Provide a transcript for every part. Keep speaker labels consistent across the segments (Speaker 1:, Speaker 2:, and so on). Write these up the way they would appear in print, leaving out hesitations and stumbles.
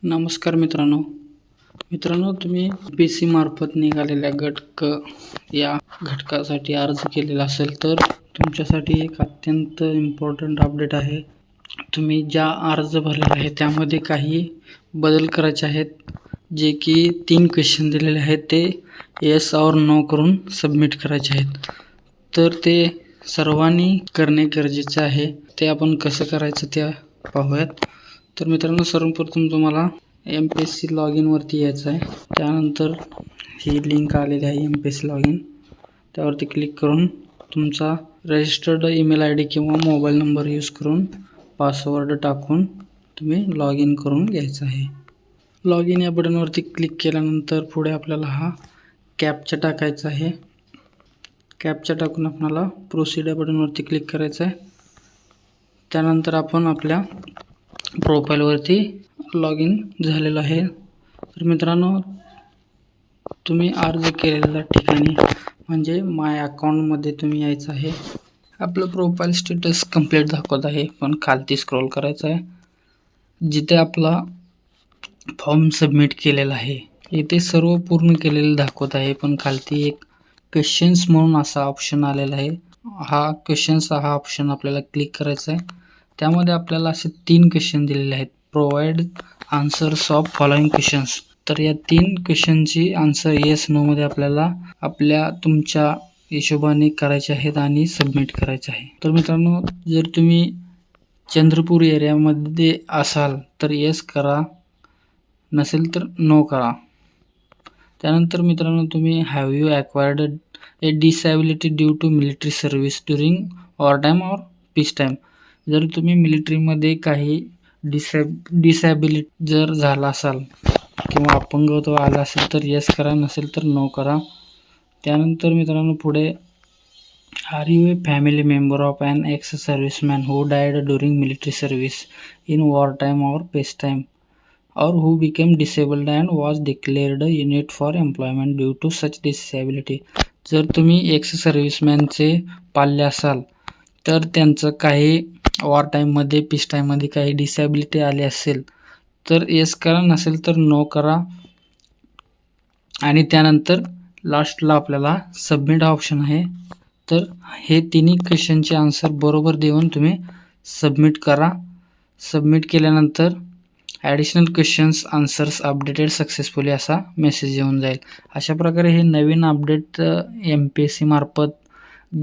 Speaker 1: नमस्कार मित्रांनो, तुम्ही PC मार्फत निघालेल्या गट क या घटकासाठी अर्ज केलेला असेल तर तुमच्यासाठी एक अत्यंत इम्पॉर्टंट अपडेट आहे. तुम्ही ज्या अर्ज भरलेला आहे त्यामध्ये काही बदल करायचे आहेत, जे की 3 क्वेश्चन दिलेले आहेत ते येस और नो करून सबमिट करायचे आहेत. तर ते सर्वांनी करणे गरजेचे आहे. ते आपण कसं करायचं ते पाहूयात. तर मित्रांनो, सर्वप्रथम तुम्हाला MPSC लॉगिन वरती यायचं आहे. त्यानंतर ही लिंक आलेली आहे MPSC लॉगिन, त्यावरती क्लिक करून तुमचा रजिस्टर्ड ईमेल ID किंवा मोबाईल नंबर यूज करून पासवर्ड टाकून तुम्ही लॉग इन करून घ्यायचं आहे. लॉगिन या बटनवरती क्लिक केल्यानंतर पुढे आपल्याला हा कॅप्चा टाकायचा आहे. कॅप्चा टाकून आपल्याला प्रोसीड या बटनवरती क्लिक करायचं आहे. त्यानंतर आपण आपल्या प्रोफाईलवरती लॉग इन झालेलं आहे. तर मित्रांनो, तुम्ही अर्ज केलेल्या ठिकाणी म्हणजे माय अकाउंटमध्ये तुम्ही यायचं आहे. आपलं प्रोफाईल स्टेटस कंप्लीट दाखवत आहे, पण खालती स्क्रॉल करायचं आहे. जिथे आपला फॉर्म सबमिट केलेला आहे इथे सर्व पूर्ण केलेलं दाखवत आहे, पण खालती एक क्वेश्चन्स म्हणून असा ऑप्शन आलेला आहे. हा क्वेश्चन्स हा ऑप्शन आपल्याला क्लिक करायचा आहे. त्यामध्ये आपल्याला असे 3 क्वेश्चन दिलेले आहेत. Provide answers of following questions. तर या 3 क्वेश्चनची आन्सर येस नो मध्ये आपल्याला तुमच्या हिशोबाने करायचे आहेत आणि सबमिट करायचे आहे. तर मित्रांनो, जर तुम्ही चंद्रपूर एरियामध्ये असाल तर येस करा, नसेल तर नो करा. त्यानंतर मित्रांनो, तुम्ही have you acquired a disability due to military service during war time or peace time. जर तुम्ही मिलिटरीमध्ये काही डिसॅबिलिटी जर झाला असाल किंवा अपंगत्व आला असेल तर येस करा, नसेल तर नो करा. त्यानंतर मित्रांनो, पुढे are you a family member of an ex serviceman who died during military service in war time or peace time or who became disabled and was declared unit for employment due to such disability. जर तुम्ही x सर्व्हिसमॅनचे पाल्य असाल तर त्यांचं काही war टाईममध्ये piece टाईममध्ये काही डिसॅबिलिटी आली असेल तर येस करा, नसेल तर नो करा. आणि त्यानंतर लास्टला आपल्याला सबमिट हा ऑप्शन आहे. तर हे तिन्ही क्वेश्चनचे आन्सर बरोबर देऊन तुम्ही सबमिट करा. सबमिट केल्यानंतर additional questions answers updated successfully असा मेसेज येऊन जाईल. अशा प्रकारे हे नवीन अपडेट MPSC मार्फत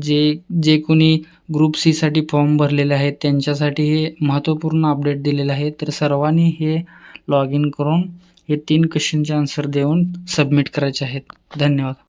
Speaker 1: जे कोणी ग्रुप C साठी फॉर्म भरलेले आहेत त्यांच्यासाठी हे महत्त्वपूर्ण अपडेट दिलेलं आहे. तर सर्वांनी हे लॉग इन करून हे 3 क्वेश्चनचे आन्सर देऊन सबमिट करायचे आहेत. धन्यवाद.